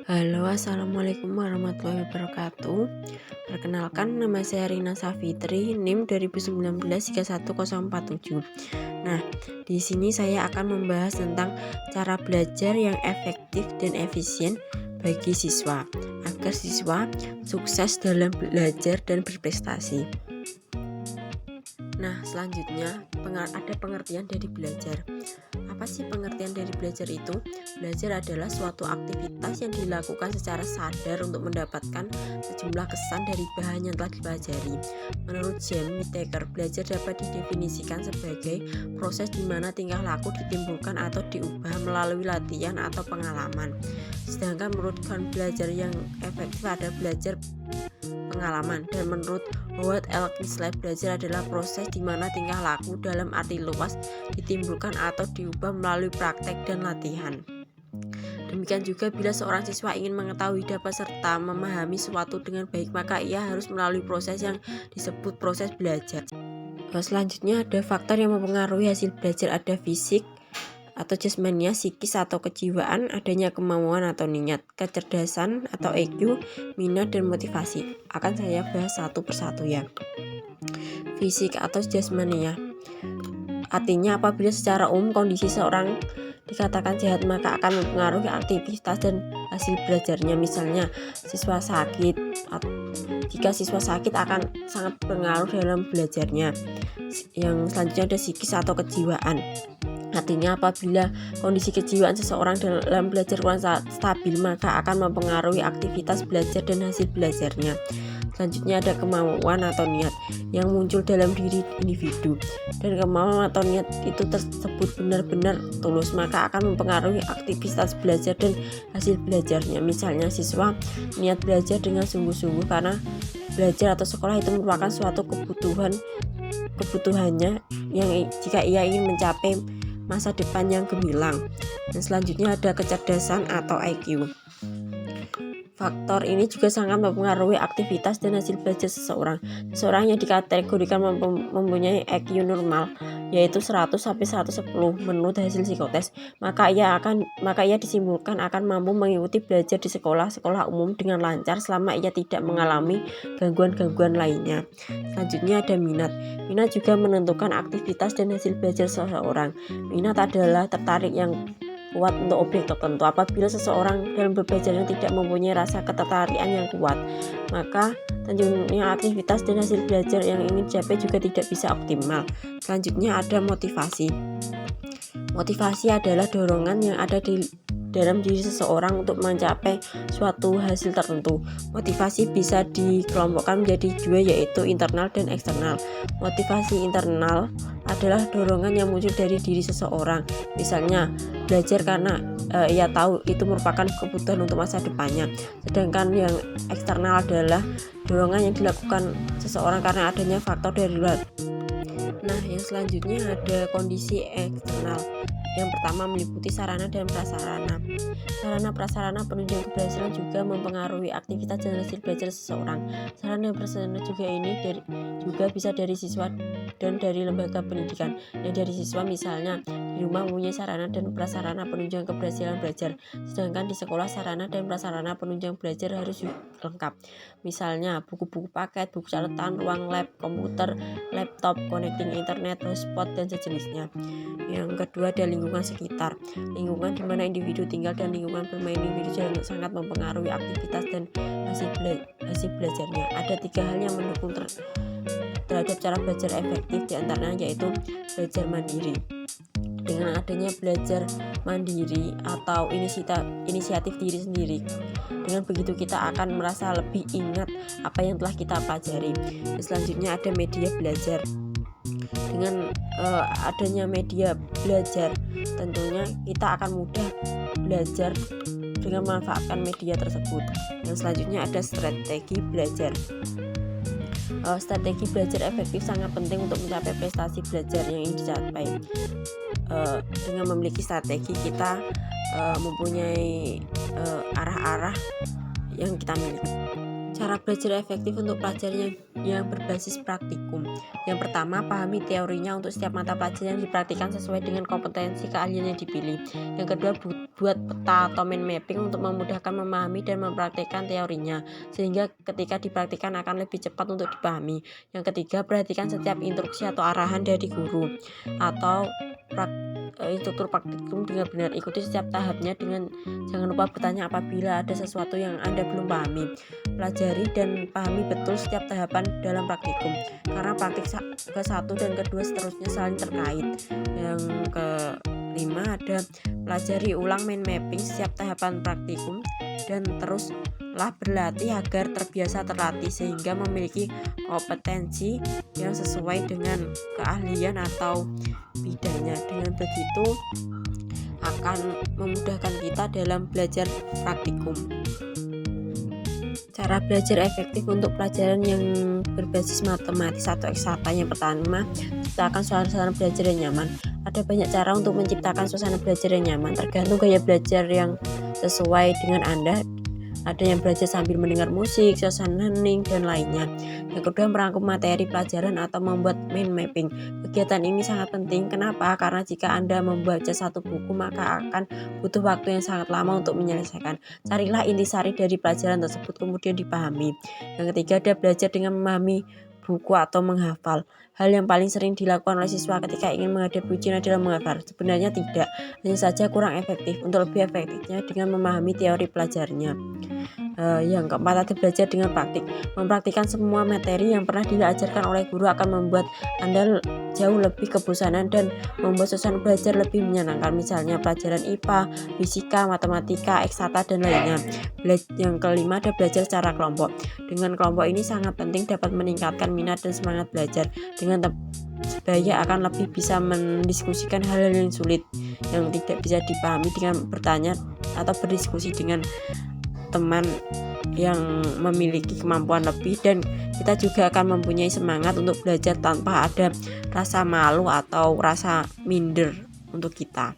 Halo, assalamualaikum warahmatullahi wabarakatuh. Perkenalkan, nama saya Rina Safitri, NIM 2019 31047. Nah, di sini saya akan membahas tentang cara belajar yang efektif dan efisien bagi siswa, agar siswa sukses dalam belajar dan berprestasi. Nah, selanjutnya ada pengertian dari belajar. Apa sih pengertian dari belajar itu? Belajar adalah suatu aktivitas yang dilakukan secara sadar untuk mendapatkan sejumlah kesan dari bahan yang telah dipelajari. Menurut James Whittaker, belajar dapat didefinisikan sebagai proses di mana tingkah laku ditimbulkan atau diubah melalui latihan atau pengalaman. Sedangkan menurut belajar yang efektif ada belajar pengalaman, dan menurut Howard L. Kingsley, belajar adalah proses di mana tingkah laku dalam arti luas ditimbulkan atau diubah melalui praktek dan latihan. Demikian juga bila seorang siswa ingin mengetahui, dapat serta memahami sesuatu dengan baik, maka ia harus melalui proses yang disebut proses belajar. Selanjutnya ada faktor yang mempengaruhi hasil belajar. Ada fisik atau jasmania, psikis atau kejiwaan, adanya kemauan atau niat, kecerdasan atau IQ, minat dan motivasi. Akan saya bahas satu persatu ya. Fisik atau jasmania, artinya apabila secara umum kondisi seorang dikatakan sehat, maka akan mempengaruhi aktivitas dan hasil belajarnya. Misalnya siswa sakit, jika siswa sakit akan sangat berpengaruh dalam belajarnya. Yang selanjutnya ada psikis atau kejiwaan, artinya apabila kondisi kejiwaan seseorang dalam belajar kurang stabil, maka akan mempengaruhi aktivitas belajar dan hasil belajarnya. Selanjutnya ada kemauan atau niat yang muncul dalam diri individu, dan kemauan atau niat itu tersebut benar-benar tulus, maka akan mempengaruhi aktivitas belajar dan hasil belajarnya. Misalnya siswa niat belajar dengan sungguh-sungguh karena belajar atau sekolah itu merupakan suatu kebutuhannya yang jika ia ingin mencapai masa depan yang gemilang. Dan selanjutnya ada kecerdasan atau IQ. Faktor ini juga sangat mempengaruhi aktivitas dan hasil belajar seseorang. Seseorang yang dikategorikan mempunyai IQ normal, yaitu 100-110 menurut hasil psikotes, maka ia disimpulkan akan mampu mengikuti belajar di sekolah umum dengan lancar selama ia tidak mengalami gangguan-gangguan lainnya. Selanjutnya ada minat. Minat juga menentukan aktivitas dan hasil belajar seseorang. Minat adalah tertarik yang kuat untuk objek tertentu. Apabila seseorang dalam belajar yang tidak mempunyai rasa ketertarikan yang kuat, maka tentunya aktivitas dan hasil belajar yang ingin dicapai juga tidak bisa optimal. Selanjutnya ada motivasi. Motivasi adalah dorongan yang ada di dalam diri seseorang untuk mencapai suatu hasil tertentu. Motivasi bisa dikelompokkan menjadi dua, yaitu internal dan eksternal. Motivasi internal adalah dorongan yang muncul dari diri seseorang, misalnya belajar karena ia tahu itu merupakan kebutuhan untuk masa depannya. Sedangkan yang eksternal adalah dorongan yang dilakukan seseorang karena adanya faktor dari luar. Nah, yang selanjutnya ada kondisi eksternal. Yang pertama meliputi sarana dan prasarana. Sarana prasarana penunjang keberhasilan juga mempengaruhi aktivitas dan hasil belajar seseorang. Sarana dan prasarana juga bisa dari siswa dan dari lembaga pendidikan. Yang dari siswa misalnya di rumah mempunyai sarana dan prasarana penunjang keberhasilan belajar, sedangkan di sekolah sarana dan prasarana penunjang belajar harus lengkap. Misalnya buku-buku paket, buku catatan, ruang lab, komputer, laptop, connecting internet, hotspot dan sejenisnya. Yang kedua ada lingkungan sekitar. Lingkungan di mana individu tinggal dan lingkungan bermain individu sangat mempengaruhi aktivitas dan hasil belajarnya. Ada 3 hal yang mendukung terhadap cara belajar efektif, diantaranya yaitu belajar mandiri. Dengan adanya belajar mandiri atau inisiatif diri sendiri, dengan begitu kita akan merasa lebih ingat apa yang telah kita pelajari. Selanjutnya ada media belajar. Dengan adanya media belajar, tentunya kita akan mudah belajar dengan memanfaatkan media tersebut. Yang selanjutnya ada strategi belajar. Strategi belajar efektif sangat penting untuk mencapai prestasi belajar yang ingin dicapai. Dengan memiliki strategi, kita mempunyai arah-arah yang kita miliki. Cara belajar efektif untuk pelajaran yang berbasis praktikum. Yang pertama, pahami teorinya untuk setiap mata pelajaran yang dipraktikkan sesuai dengan kompetensi keahlian yang dipilih. Yang kedua, buat peta atau mind mapping untuk memudahkan memahami dan mempraktikkan teorinya, sehingga ketika dipraktikkan akan lebih cepat untuk dipahami. Yang ketiga, perhatikan setiap instruksi atau arahan dari guru atau instruktur praktikum dengan benar. Ikuti setiap tahapnya dengan jangan lupa bertanya apabila ada sesuatu yang Anda belum pahami. Pelajari dan pahami betul setiap tahapan dalam praktikum, karena praktik ke-1 dan ke-2 seterusnya saling terkait. Yang kelima ada pelajari ulang mind mapping setiap tahapan praktikum dan teruslah berlatih agar terbiasa terlatih sehingga memiliki kompetensi yang sesuai dengan keahlian atau bidangnya. Dengan begitu akan memudahkan kita dalam belajar praktikum. Cara belajar efektif untuk pelajaran yang berbasis matematis atau eksakta. Yang pertama, ciptakan suasana belajar yang nyaman. Ada banyak cara untuk menciptakan suasana belajar yang nyaman, tergantung gaya belajar yang sesuai dengan Anda. Ada yang belajar sambil mendengar musik, suasana hening, dan lainnya. Yang kedua, merangkum materi pelajaran atau membuat mind mapping. Kegiatan ini sangat penting. Kenapa? Karena jika Anda membaca satu buku, maka akan butuh waktu yang sangat lama untuk menyelesaikan. Carilah intisari dari pelajaran tersebut, kemudian dipahami. Yang ketiga, ada belajar dengan memahami buku atau menghafal. Hal yang paling sering dilakukan oleh siswa ketika ingin menghadapi ujian adalah menghafal. Sebenarnya tidak, hanya saja kurang efektif. Untuk lebih efektifnya dengan memahami teori pelajarnya. Yang keempat, ada belajar dengan praktik. Mempraktikkan semua materi yang pernah diajarkan oleh guru akan membuat Anda jauh lebih kebosanan dan membuat suasana belajar lebih menyenangkan. Misalnya pelajaran IPA, fisika, matematika, eksakta, dan lainnya. Yang kelima, ada belajar secara kelompok. Dengan kelompok ini sangat penting dapat meningkatkan minat dan semangat belajar. Dengan sebaya akan lebih bisa mendiskusikan hal-hal yang sulit yang tidak bisa dipahami dengan bertanya atau berdiskusi dengan teman yang memiliki kemampuan lebih, dan kita juga akan mempunyai semangat untuk belajar tanpa ada rasa malu atau rasa minder untuk kita.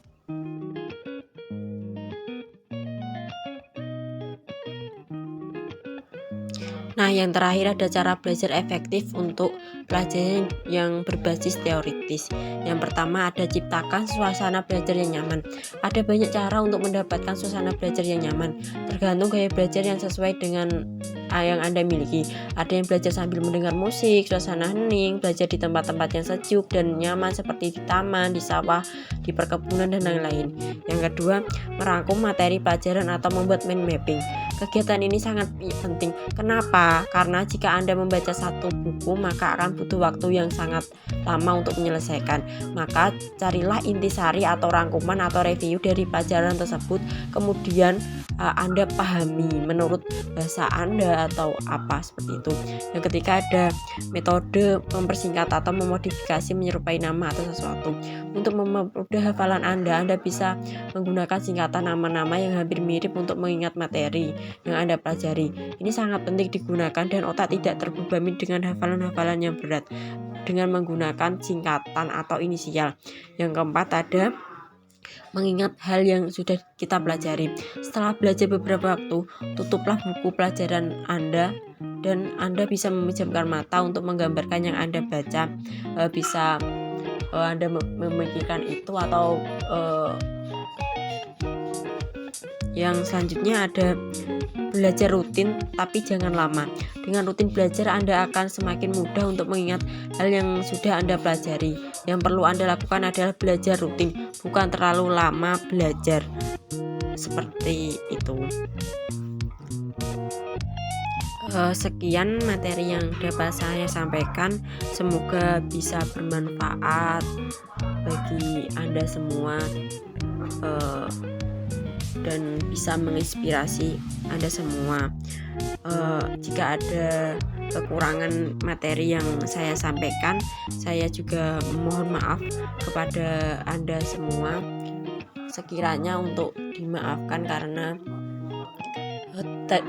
Nah, yang terakhir ada cara belajar efektif untuk pelajaran yang berbasis teoritis. Yang pertama, ada ciptakan suasana belajar yang nyaman. Ada banyak cara untuk mendapatkan suasana belajar yang nyaman, tergantung gaya belajar yang sesuai dengan yang Anda miliki. Ada yang belajar sambil mendengar musik, suasana hening, belajar di tempat-tempat yang sejuk dan nyaman seperti di taman, di sawah, di perkebunan, dan lain-lain. Yang kedua, merangkum materi pelajaran atau membuat mind mapping. Kegiatan ini sangat penting. Kenapa? Karena jika Anda membaca satu buku, maka akan butuh waktu yang sangat lama untuk menyelesaikan. Maka carilah intisari atau rangkuman atau review dari pelajaran tersebut, kemudian Anda pahami menurut bahasa Anda atau apa seperti itu. Yang ketiga, ada metode mempersingkat atau memodifikasi menyerupai nama atau sesuatu. Untuk mempermudah hafalan Anda bisa menggunakan singkatan nama-nama yang hampir mirip untuk mengingat materi yang Anda pelajari. Ini sangat penting digunakan dan otak tidak terbebani dengan hafalan-hafalan yang berat dengan menggunakan singkatan atau inisial. Yang keempat, ada mengingat hal yang sudah kita pelajari. Setelah belajar beberapa waktu, tutuplah buku pelajaran Anda dan Anda bisa memejamkan mata untuk menggambarkan yang Anda baca. Bisa Anda memikirkan itu atau yang selanjutnya ada belajar rutin tapi jangan lama. Dengan rutin belajar Anda akan semakin mudah untuk mengingat hal yang sudah Anda pelajari. Yang perlu Anda lakukan adalah belajar rutin, bukan terlalu lama belajar. Seperti itu. Sekian materi yang dapat saya sampaikan. Semoga bisa bermanfaat bagi Anda semua dan bisa menginspirasi Anda semua. Jika ada kekurangan materi yang saya sampaikan, saya juga mohon maaf kepada Anda semua. Sekiranya untuk dimaafkan karena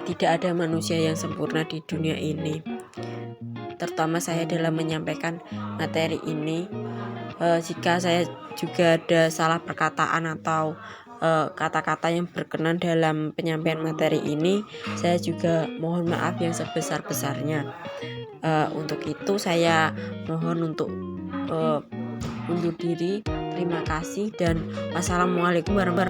tidak ada manusia yang sempurna di dunia ini. Terutama saya dalam menyampaikan materi ini. Jika saya juga ada salah perkataan atau kata-kata yang berkenan dalam penyampaian materi ini, saya juga mohon maaf yang sebesar-besarnya. Untuk itu saya mohon untuk undur diri. Terima kasih dan wassalamualaikum warahmatullahi wabarakatuh.